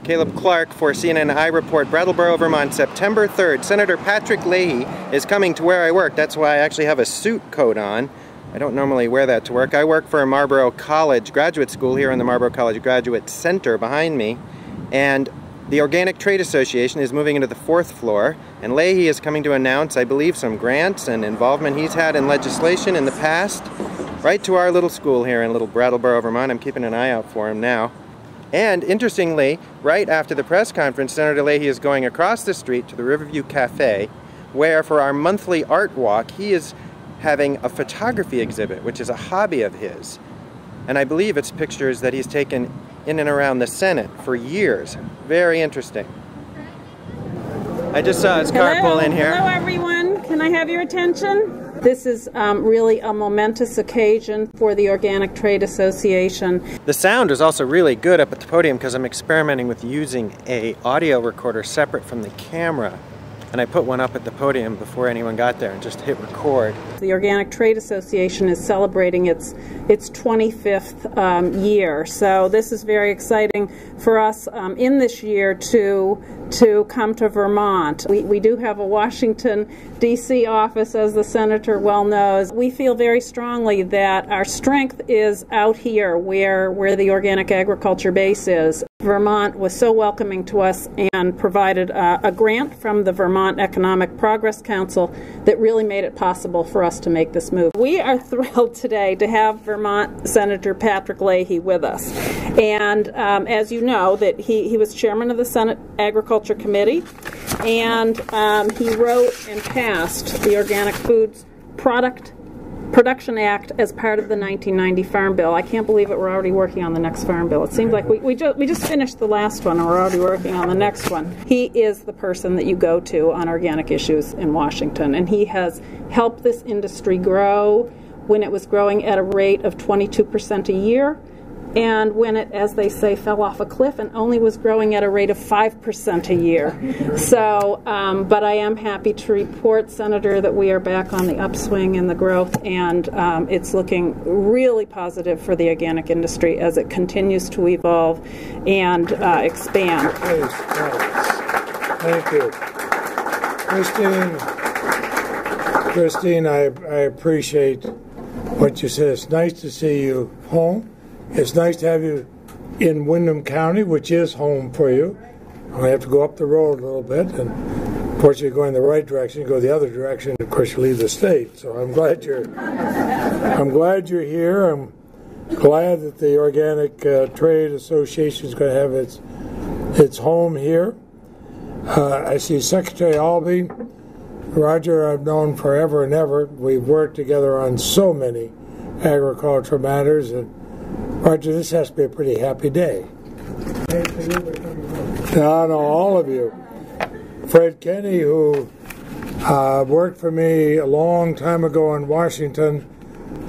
Caleb Clark for CNN iReport, Brattleboro, Vermont, September 3rd. Senator Patrick Leahy is coming to where I work. That's why I actually have a suit coat on. I don't normally wear that to work. I work for Marlboro College Graduate School here in the Marlboro College Graduate Center behind me. And the Organic Trade Association is moving into the 4th floor. And Leahy is coming to announce, I believe, some grants and involvement he's had in legislation in the past, right to our little school here in little Brattleboro, Vermont. I'm keeping an eye out for him now. And interestingly, right after the press conference, Senator Leahy is going across the street to the Riverview Cafe, where for our monthly art walk, he is having a photography exhibit, which is a hobby of his. And I believe it's pictures that he's taken in and around the Senate for years. Very interesting. I just saw his car pull in here. Hello everyone, can I have your attention? This is really a momentous occasion for the Organic Trade Association. The sound is also really good up at the podium because I'm experimenting with using an audio recorder separate from the camera. And I put one up at the podium before anyone got there and just hit record. The Organic Trade Association is celebrating its 25th year, so this is very exciting for us in this year to come to Vermont. We do have a Washington, D.C. office, as the Senator well knows. We feel very strongly that our strength is out here where the organic agriculture base is. Vermont was so welcoming to us and provided a grant from the Vermont Economic Progress Council that really made it possible for us to make this move. We are thrilled today to have Vermont Senator Patrick Leahy with us. And as you know, that he was chairman of the Senate Agriculture Committee, and he wrote and passed the Organic Foods Production Act as part of the 1990 Farm Bill. I can't believe it. We're already working on the next Farm Bill. It seems like we just finished the last one and we're already working on the next one. He is the person that you go to on organic issues in Washington, and he has helped this industry grow when it was growing at a rate of 22% a year, and when it, as they say, fell off a cliff and only was growing at a rate of 5% a year. So, but I am happy to report, Senator, that we are back on the upswing in the growth, and it's looking really positive for the organic industry as it continues to evolve and expand. Thank you. Christine, I appreciate what you said. It's nice to see you home. It's nice to have you in Windham County, which is home for you. I have to go up the road a little bit, and unfortunately you're going the right direction. You go the other direction, of course you leave the state. So I'm glad you're here. I'm glad that the Organic Trade Association is going to have its home here. I see Secretary Albee. Roger, I've known forever and ever. We've worked together on so many agricultural matters, and Roger, this has to be a pretty happy day. No, all of you. Fred Kenny, who worked for me a long time ago in Washington,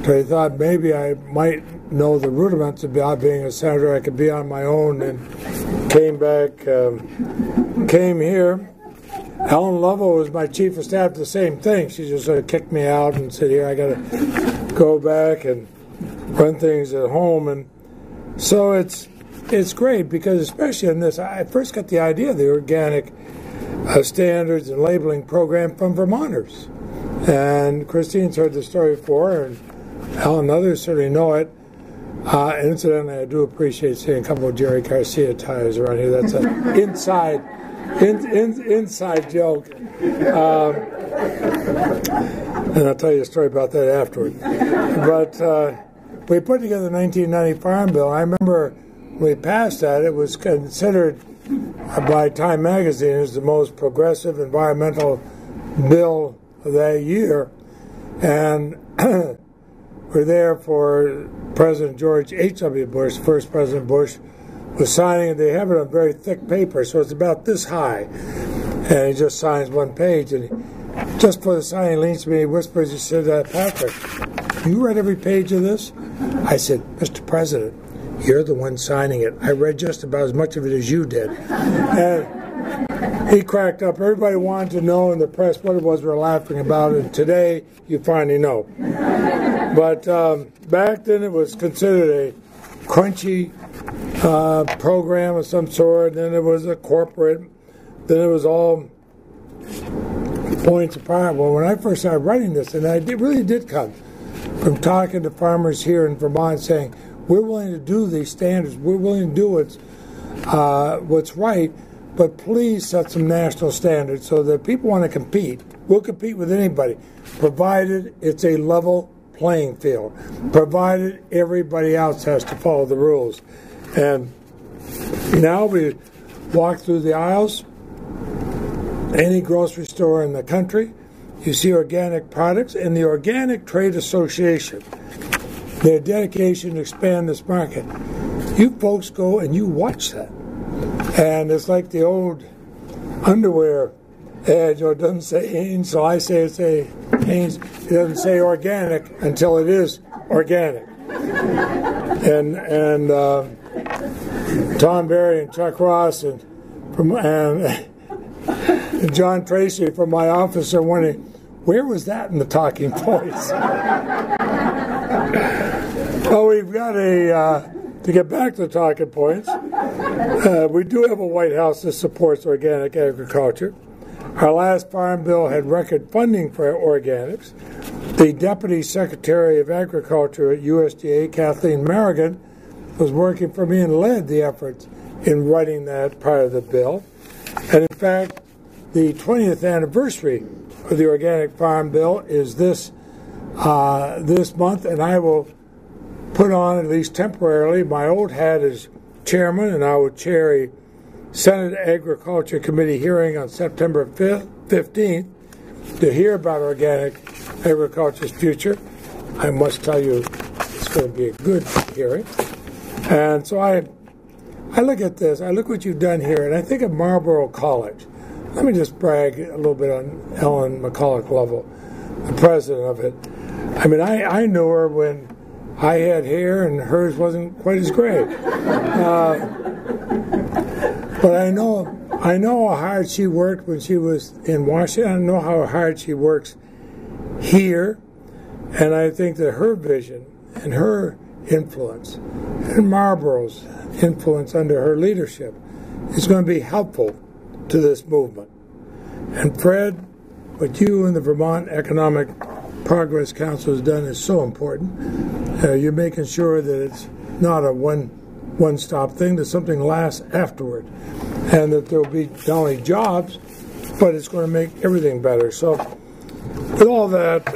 so he thought maybe I might know the rudiments about being a senator. I could be on my own, and came back, came here. Ellen Lovell was my chief of staff, the same thing. She just sort of kicked me out and said, here, I got to go back and run things at home. And so it's great, because especially in this, I first got the idea of the organic standards and labeling program from Vermonters. And Christine's heard the story before, and Alan and others certainly know it. Incidentally, I do appreciate seeing a couple of Jerry Garcia tires around here. That's an inside joke. And I'll tell you a story about that afterward. But we put together the 1990 Farm Bill. I remember when we passed that, it was considered by Time Magazine as the most progressive environmental bill of that year. And we're there for President George H.W. Bush, first President Bush, was signing. They have it on very thick paper, so it's about this high. And he just signs one page, and just before the signing, he leans to me, he whispers, he said, Patrick, you read every page of this? I said, Mr. President, you're the one signing it. I read just about as much of it as you did. And he cracked up. Everybody wanted to know in the press what it was we were laughing about, and today you finally know. But back then it was considered a crunchy program of some sort, then it was a corporate, then it was all points apart. Well, when I first started writing this, and really did come from talking to farmers here in Vermont saying, we're willing to do these standards, we're willing to do what's right, but please set some national standards so that people want to compete. We'll compete with anybody, provided it's a level playing field, provided everybody else has to follow the rules. And now we walk through the aisles, any grocery store in the country, you see organic products, and the Organic Trade Association, their dedication to expand this market. You folks go and you watch that. And it's like the old underwear ad, it doesn't say Hanes, so I say it's a Hanes. It doesn't say organic until it is organic. And Tom Berry and Chuck Ross and John Tracy from my office are wondering, where was that in the talking points? Well, we've got to get back to the talking points, we do have a White House that supports organic agriculture. Our last farm bill had record funding for organics. The Deputy Secretary of Agriculture at USDA, Kathleen Merrigan, was working for me and led the efforts in writing that part of the bill. And in fact, the 20th anniversary of the Organic Farm Bill is this month, and I will put on, at least temporarily, my old hat as chairman, and I will chair a Senate Agriculture Committee hearing on September 15th to hear about organic agriculture's future. I must tell you, it's going to be a good hearing. And so I look at this, I look what you've done here, and I think of Marlboro College. Let me just brag a little bit on Ellen McCulloch Lovell, the president of it. I mean, I knew her when I had hair and hers wasn't quite as great. But I know how hard she worked when she was in Washington. I know how hard she works here. And I think that her vision and her influence and Marlboro's influence under her leadership is going to be helpful to this movement. And Fred, what you and the Vermont Economic Progress Council has done is so important. You're making sure that it's not a one-stop thing, that something lasts afterward, and that there will be not only jobs, but it's going to make everything better. So with all that,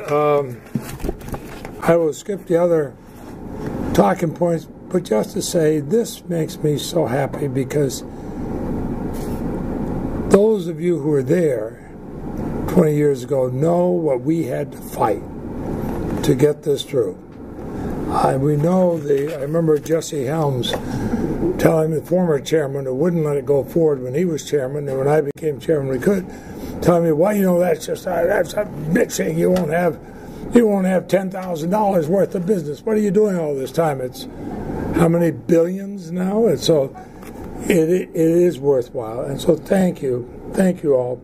I will skip the other talking points, but just to say this makes me so happy because those of you who were there 20 years ago know what we had to fight to get this through. We know I remember Jesse Helms telling the former chairman who wouldn't let it go forward when he was chairman, and when I became chairman we could, telling me, well, you know, that's a bitching. You won't have $10,000 worth of business. What are you doing all this time? It's how many billions now? And so it is worthwhile. And so thank you all.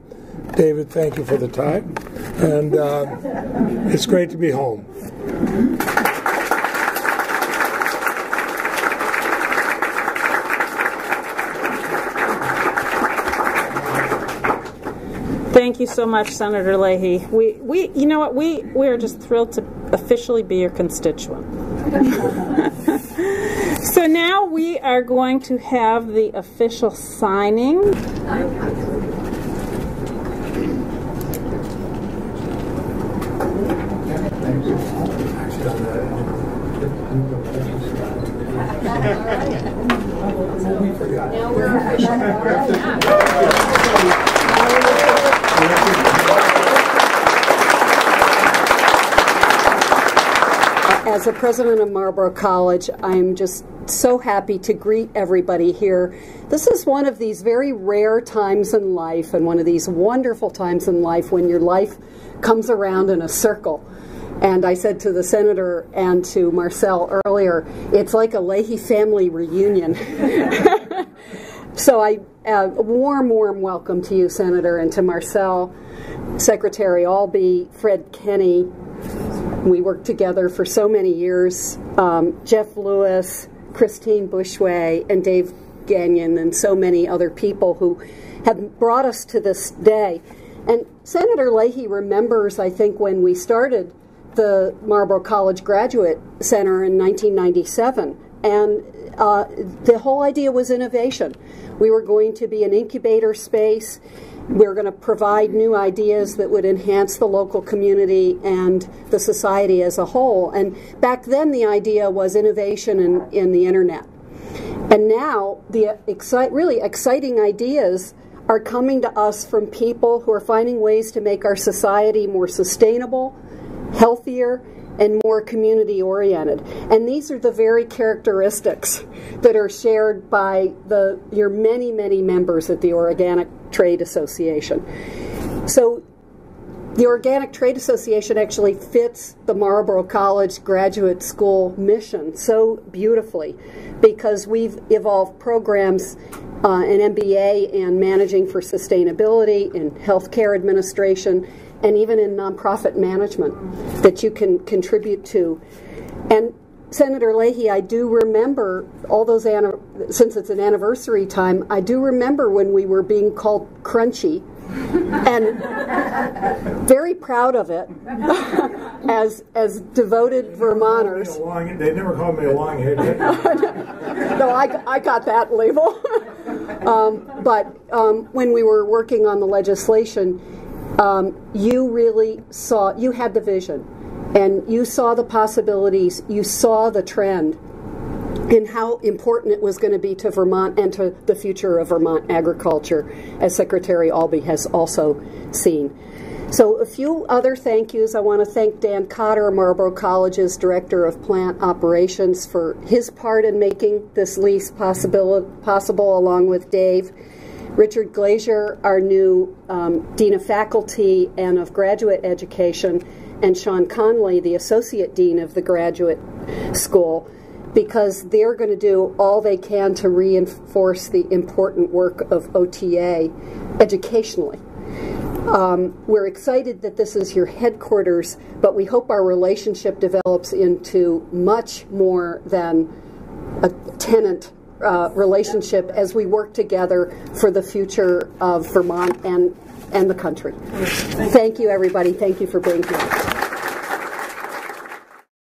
David, thank you for the time. And it's great to be home. Thank you so much, Senator Leahy. You know what? We are just thrilled to officially be your constituent. So now we are going to have the official signing. As a president of Marlboro College, I'm just so happy to greet everybody here. This is one of these very rare times in life, and one of these wonderful times in life when your life comes around in a circle. And I said to the senator and to Marcel earlier, it's like a Leahy family reunion. So a warm welcome to you, Senator, and to Marcel, Secretary Albee, Fred Kenny. We worked together for so many years. Jeff Lewis, Christine Bushway and Dave Gagnon and so many other people who have brought us to this day. And Senator Leahy remembers, I think, when we started the Marlboro College Graduate Center in 1997, and the whole idea was innovation. We were going to be an incubator space. We were going to provide new ideas that would enhance the local community and the society as a whole. And back then the idea was innovation in the internet. And now the really exciting ideas are coming to us from people who are finding ways to make our society more sustainable, healthier, and more community-oriented. And these are the very characteristics that are shared by your many, many members at the Organic Trade Association. So the Organic Trade Association actually fits the Marlboro College Graduate School mission so beautifully, because we've evolved programs an MBA in managing for sustainability, in healthcare administration, and even in nonprofit management that you can contribute to. And Senator Leahy, I do remember all those, since it's an anniversary time, I do remember when we were being called crunchy, and very proud of it as devoted Vermonters. They never called me a long-headed. No, I got that label. But when we were working on the legislation, you really saw, you had the vision, and you saw the possibilities, you saw the trend, and how important it was going to be to Vermont and to the future of Vermont agriculture, as Secretary Albee has also seen. So a few other thank yous. I want to thank Dan Cotter, Marlboro College's Director of Plant Operations, for his part in making this lease possible, along with Dave. Richard Glazier, our new Dean of Faculty and of Graduate Education, and Sean Conley, the Associate Dean of the Graduate School, because they're going to do all they can to reinforce the important work of OTA educationally. We're excited that this is your headquarters, but we hope our relationship develops into much more than a tenant relationship as we work together for the future of Vermont and the country. Thank you, everybody. Thank you for being here.